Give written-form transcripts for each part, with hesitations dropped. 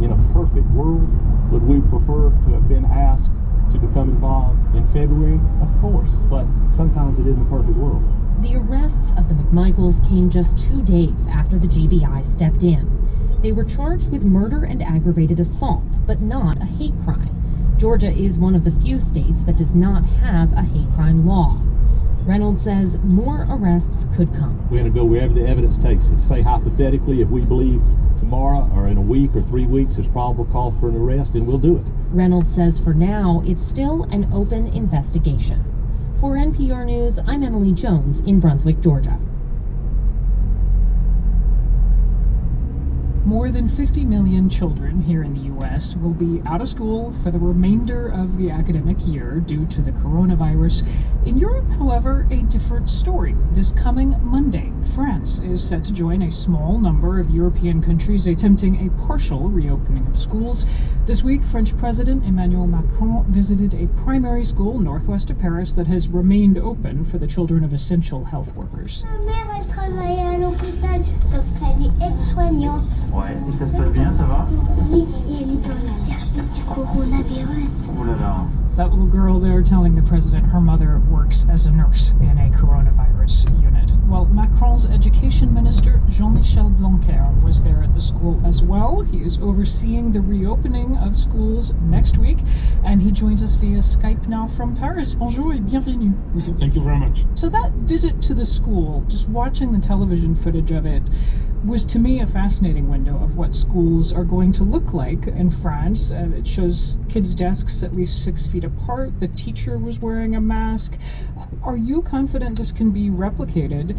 In a perfect world, would we prefer to have been asked to become involved in February? Of course, but sometimes it isn't a perfect world. The arrests of the McMichaels came just 2 days after the GBI stepped in. They were charged with murder and aggravated assault, but not a hate crime. Georgia is one of the few states that does not have a hate crime law. Reynolds says more arrests could come. We're going to go wherever the evidence takes us. Say hypothetically, if we believe tomorrow or in a week or 3 weeks there's probable cause for an arrest, then we'll do it. Reynolds says for now, it's still an open investigation. For NPR News, I'm Emily Jones in Brunswick, Georgia. More than 50 million children here in the U.S. will be out of school for the remainder of the academic year due to the coronavirus. In Europe, however, a different story. This coming Monday, France is set to join a small number of European countries attempting a partial reopening of schools. This week, French President Emmanuel Macron visited a primary school northwest of Paris that has remained open for the children of essential health workers. Ma mère, elle travaillait à l'hôpital, sauf qu'elle est aide-soignante. Ouais, et ça se passe bien, ça va? Oui, et elle est dans le service du coronavirus. Oh là là. That little girl there telling the president her mother works as a nurse in a coronavirus unit. Well, Macron's education minister, Jean-Michel Blanquer, was there at the school as well. He is overseeing the reopening of schools next week, and he joins us via Skype now from Paris. Bonjour et bienvenue. Thank you very much. So that visit to the school, just watching the television footage of it, was to me a fascinating window of what schools are going to look like in France. It shows kids' desks at least 6 feet apart. The teacher was wearing a mask. Are you confident this can be replicated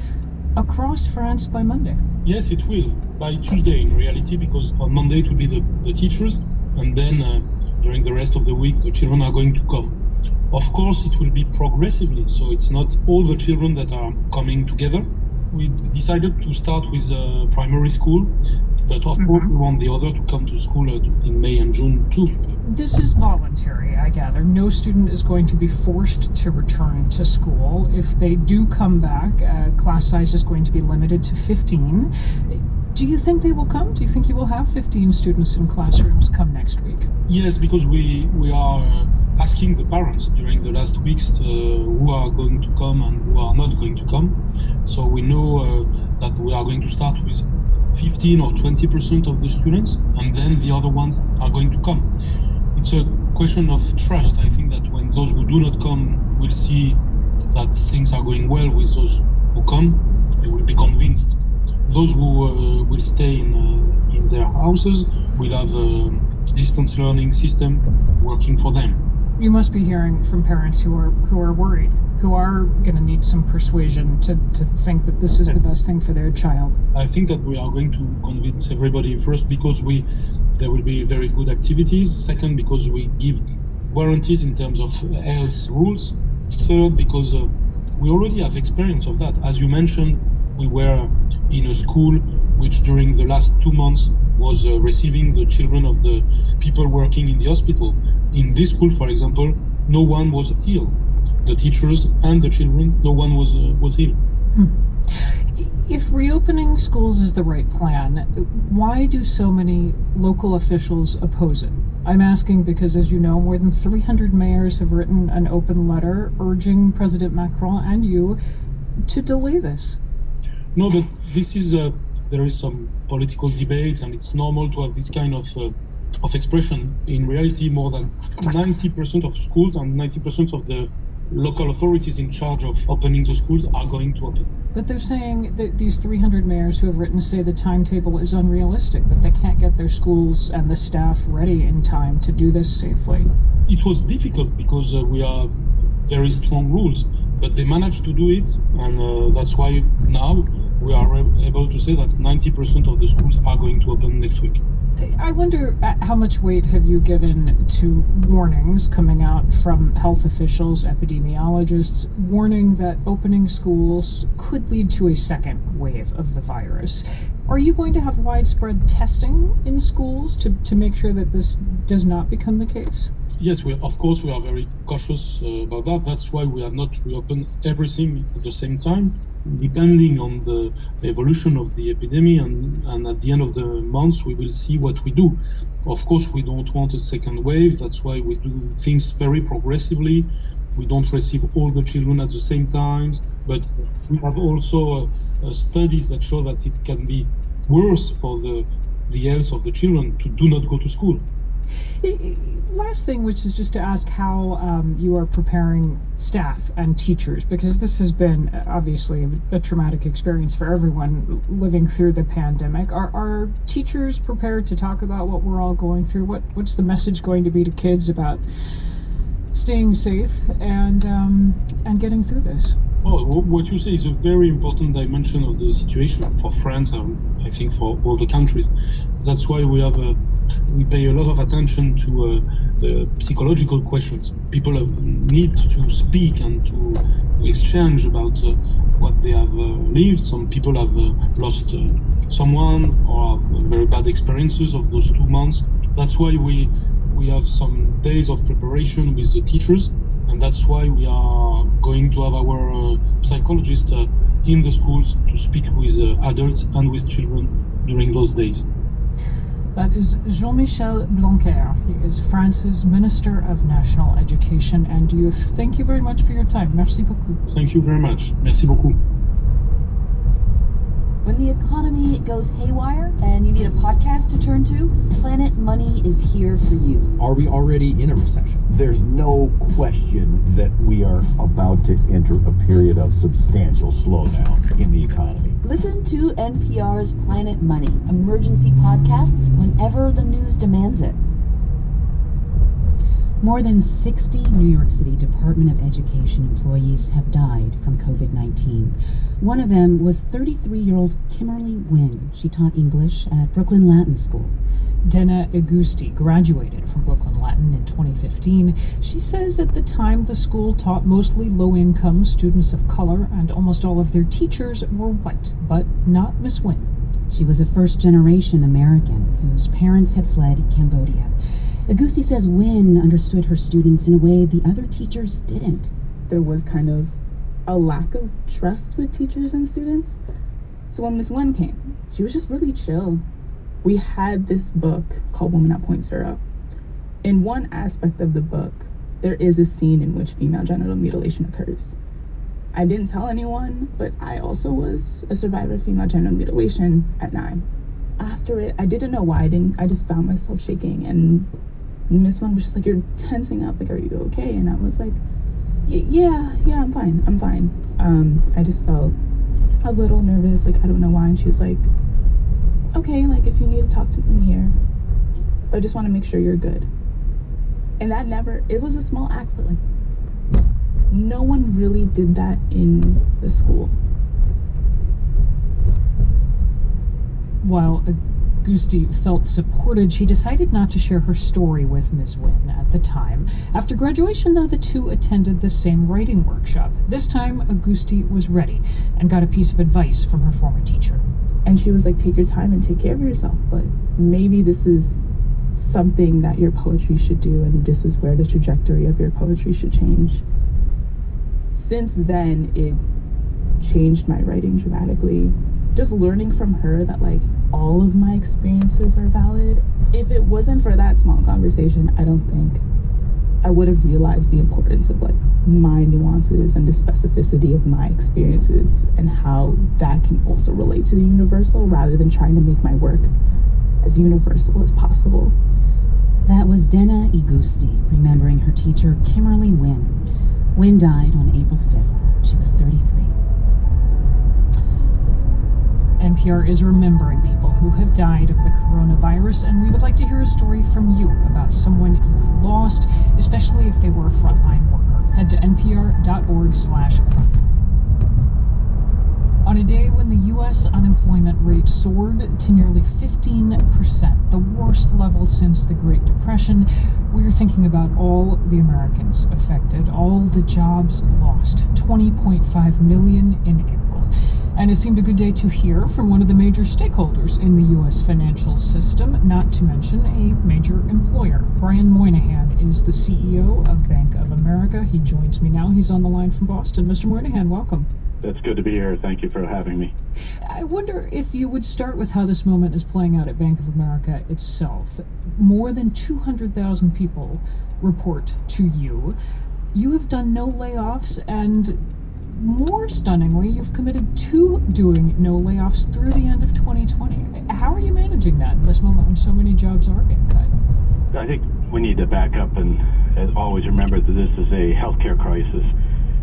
across France by Monday? Yes, it will. By Tuesday, in reality, because on Monday it will be the teachers, and then during the rest of the week, the children are going to come. Of course, it will be progressively, so it's not all the children that are coming together. We decided to start with primary school, but of course we want the other to come to school in May and June too. This is voluntary, I gather. No student is going to be forced to return to school. If they do come back, class size is going to be limited to 15. Do you think they will come? Do you think you will have 15 students in classrooms come next week? Yes, because we are asking the parents during the last weeks who are going to come and who are not going to come. So we know that we are going to start with 15 or 20% of the students, and then the other ones are going to come. It's a question of trust. I think that when those who do not come will see that things are going well with those who come, they will be convinced. Those who will stay in their houses will have a distance learning system working for them. You must be hearing from parents who are worried, who are going to need some persuasion to think that this is the best thing for their child. I think that we are going to convince everybody, first because there will be very good activities, second because we give guarantees in terms of health rules, third because we already have experience of that. As you mentioned, we were in a school which during the last 2 months was receiving the children of the people working in the hospital. In this school, for example, no one was ill. The teachers and the children, no one was ill. If reopening schools is the right plan, why do so many local officials oppose it? I'm asking because, as you know, more than 300 mayors have written an open letter urging President Macron and you to delay this. No, but this is there is some political debates, and it's normal to have this kind of expression. In reality, more than 90% of schools and 90% of the local authorities in charge of opening the schools are going to open. But they're saying that these 300 mayors who have written say the timetable is unrealistic, that they can't get their schools and the staff ready in time to do this safely. It was difficult because we have very strong rules, but they managed to do it, and that's why now we are able to say that 90% of the schools are going to open next week. I wonder how much weight have you given to warnings coming out from health officials, epidemiologists, warning that opening schools could lead to a second wave of the virus? Are you going to have widespread testing in schools to make sure that this does not become the case? Yes, of course we are very cautious about that. That's why we have not reopened everything at the same time, depending on the evolution of the epidemic. And at the end of the month, we will see what we do. Of course, we don't want a second wave. That's why we do things very progressively. We don't receive all the children at the same time. But we have also studies that show that it can be worse for the health of the children to do not go to school. Last thing, which is just to ask how you are preparing staff and teachers, because this has been obviously a traumatic experience for everyone living through the pandemic. Are teachers prepared to talk about what we're all going through? What's the message going to be to kids about staying safe and getting through this? Oh, what you say is a very important dimension of the situation for France, and I think for all the countries. That's why we pay a lot of attention to the psychological questions. People need to speak and to exchange about what they have lived. Some people have lost someone or have very bad experiences of those 2 months. That's why we have some days of preparation with the teachers. And that's why we are going to have our psychologists in the schools to speak with adults and with children during those days. That is Jean-Michel Blanquer. He is France's Minister of National Education. And thank you very much for your time. Merci beaucoup. Thank you very much. Merci beaucoup. When the economy goes haywire and you need a podcast to turn to, Planet Money is here for you. Are we already in a recession? There's no question that we are about to enter a period of substantial slowdown in the economy. Listen to NPR's Planet Money, emergency podcasts whenever the news demands it. More than 60 New York City Department of Education employees have died from COVID-19. One of them was 33-year-old Kimberly Wynn. She taught English at Brooklyn Latin School. Dena Agusti graduated from Brooklyn Latin in 2015. She says at the time the school taught mostly low-income students of color, and almost all of their teachers were white, but not Miss Wynn. She was a first-generation American whose parents had fled Cambodia. Agusti says Wynn understood her students in a way the other teachers didn't. There was kind of a lack of trust with teachers and students. So when Miss Wynn came, she was just really chill. We had this book called Woman at Point Zero. In one aspect of the book, there is a scene in which female genital mutilation occurs. I didn't tell anyone, but I also was a survivor of female genital mutilation at 9. After it, I didn't know why I just found myself shaking, and Miss Wynn was just like, "You're tensing up, like, are you okay?" And I was like, yeah, I'm fine. I just felt a little nervous, like, I don't know why. And she's like, "Okay, like, if you need to talk to me, I'm here, but I just want to make sure you're good." And it was a small act, but like, no one really did that in the school. While Agusti felt supported, she decided not to share her story with Ms. Wynn at the time. After graduation, though, the two attended the same writing workshop. This time, Agusti was ready and got a piece of advice from her former teacher. And she was like, "Take your time and take care of yourself, but maybe this is something that your poetry should do, and this is where the trajectory of your poetry should change." Since then, it changed my writing dramatically. Just learning from her that, like, all of my experiences are valid. If it wasn't for that small conversation, I don't think I would have realized the importance of, like, my nuances and the specificity of my experiences and how that can also relate to the universal, rather than trying to make my work as universal as possible. That was Dena Agusti remembering her teacher Kimberly Wynn. Wynn died on April 5th. She was 33. NPR is remembering people who have died of the coronavirus, and we would like to hear a story from you about someone you've lost, especially if they were a frontline worker. Head to npr.org/frontline. On a day when the U.S. unemployment rate soared to nearly 15%, the worst level since the Great Depression, we're thinking about all the Americans affected, all the jobs lost, 20.5 million in April. And it seemed a good day to hear from one of the major stakeholders in the U.S. financial system, not to mention a major employer. Brian Moynihan is the CEO of Bank of America. He joins me now. He's on the line from Boston. Mr. Moynihan, welcome. It's good to be here. Thank you for having me. I wonder if you would start with how this moment is playing out at Bank of America itself. More than 200,000 people report to you. You have done no layoffs, and more stunningly, you've committed to doing no layoffs through the end of 2020. How are you managing that in this moment when so many jobs are being cut? I think we need to back up and always remember that this is a healthcare crisis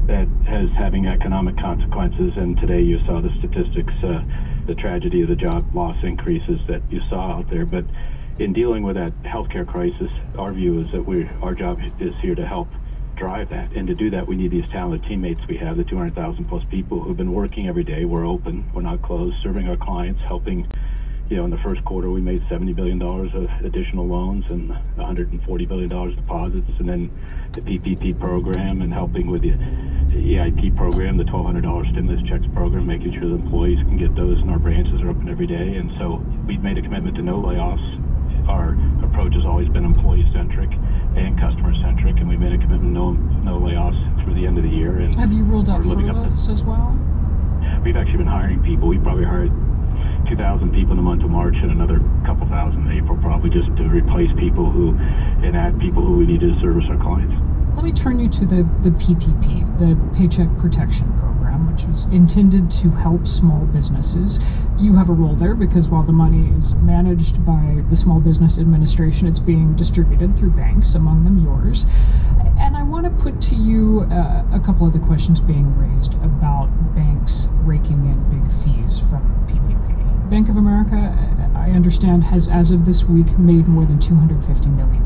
that is having economic consequences, and today you saw the statistics, the tragedy of the job loss increases that you saw out there. But in dealing with that healthcare crisis, our view is that our job is here to help drive that, and to do that we need these talented teammates we have, the 200,000 plus people who've been working every day. We're open, we're not closed, serving our clients, helping. In the first quarter we made $70 billion of additional loans and $140 billion deposits, and then the PPP program, and helping with the EIP program, the $1,200 stimulus checks program, making sure the employees can get those, and our branches are open every day. And so we've made a commitment to no layoffs. Our approach has always been employee-centric and customer-centric, and we made a commitment to no layoffs through the end of the year. And have you ruled out furloughs as well? We've actually been hiring people. We probably hired 2,000 people in the month of March and another couple thousand in April, probably, just to replace people and add people who we need to service our clients. Let me turn you to the PPP, the Paycheck Protection Program, which was intended to help small businesses. You have a role there because while the money is managed by the Small Business Administration, it's being distributed through banks, among them yours. And I want to put to you a couple of the questions being raised about banks raking in big fees from PPP. Bank of America, I understand, has, as of this week, made more than $250 million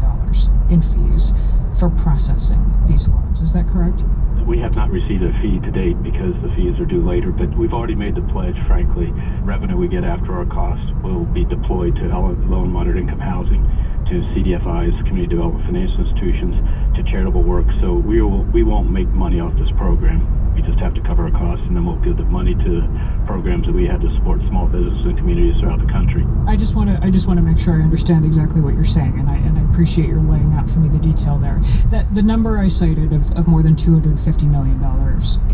in fees for processing these loans. Is that correct? We have not received a fee to date because the fees are due later, but we've already made the pledge. Frankly, revenue we get after our cost will be deployed to low and moderate income housing, to CDFIs, community development financial institutions, to charitable work. So we won't make money off this program. We just have to cover our costs, and then we'll give the money to programs that we have to support small businesses and communities throughout the country. I just want to make sure I understand exactly what you're saying, and I appreciate your laying out for me the detail there. That the number I cited of more than $250 million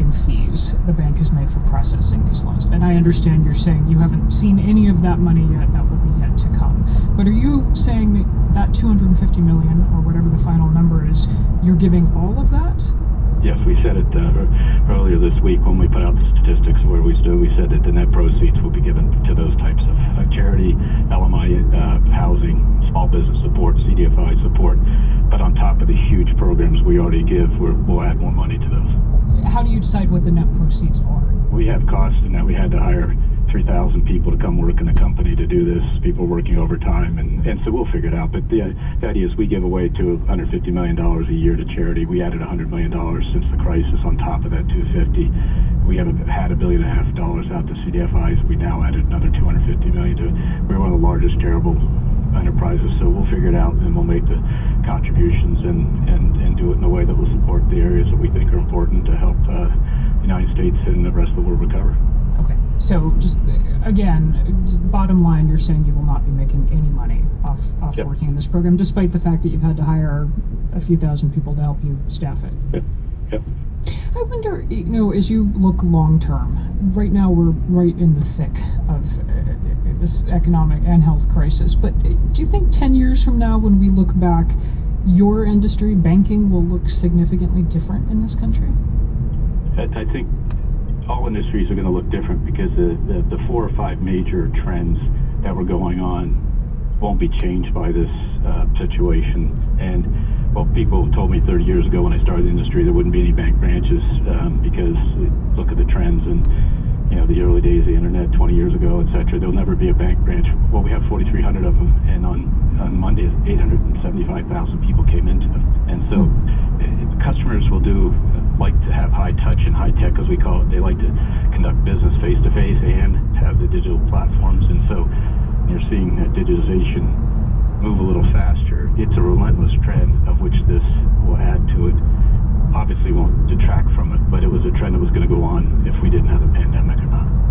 in fees the bank has made for processing these loans, and I understand you're saying you haven't seen any of that money yet. That will be yet to come. But are you saying that $250 million, or whatever the final number is, you're giving all of that? Yes, we said it earlier this week when we put out the statistics where we stood. We said that the net proceeds will be given to those types of charity, LMI, housing, small business support, CDFI support. But on top of the huge programs we already give, we'll add more money to those. How do you decide what the net proceeds are? We have costs in that we had to hire 3,000 people to come work in the company to do this, people working overtime, and so we'll figure it out. But the idea is we give away $250 million a year to charity. We added $100 million since the crisis on top of that $250. We haven't had $1.5 billion out to CDFIs. We now added another $250 million to. We're one of the largest charitable enterprises, so we'll figure it out, and we'll make the contributions and do it in a way that will support the areas that we think are important to help the United States and the rest of the world recover. Okay, so just again, bottom line, you're saying you will not be making any money off Yep. working in this program, despite the fact that you've had to hire a few thousand people to help you staff it. Yep. I wonder, as you look long term, right now we're right in the thick of this economic and health crisis, but do you think 10 years from now, when we look back, your industry, banking, will look significantly different in this country? I think all industries are going to look different because the 4 or 5 major trends that were going on won't be changed by this situation. And well, people told me 30 years ago when I started the industry there wouldn't be any bank branches because look at the trends and the early days of the internet 20 years ago, etc. There'll never be a bank branch. Well, we have 4,300 of them, and on Monday 875,000 people came into them. And so customers will like to have high touch and high tech, as we call it. They like to conduct business face to face and have the digital platforms. And so you're seeing that digitization move a little faster. It's a relentless trend of which this will add to it. Obviously won't detract from it, but it was a trend that was going to go on if we didn't have a pandemic or not.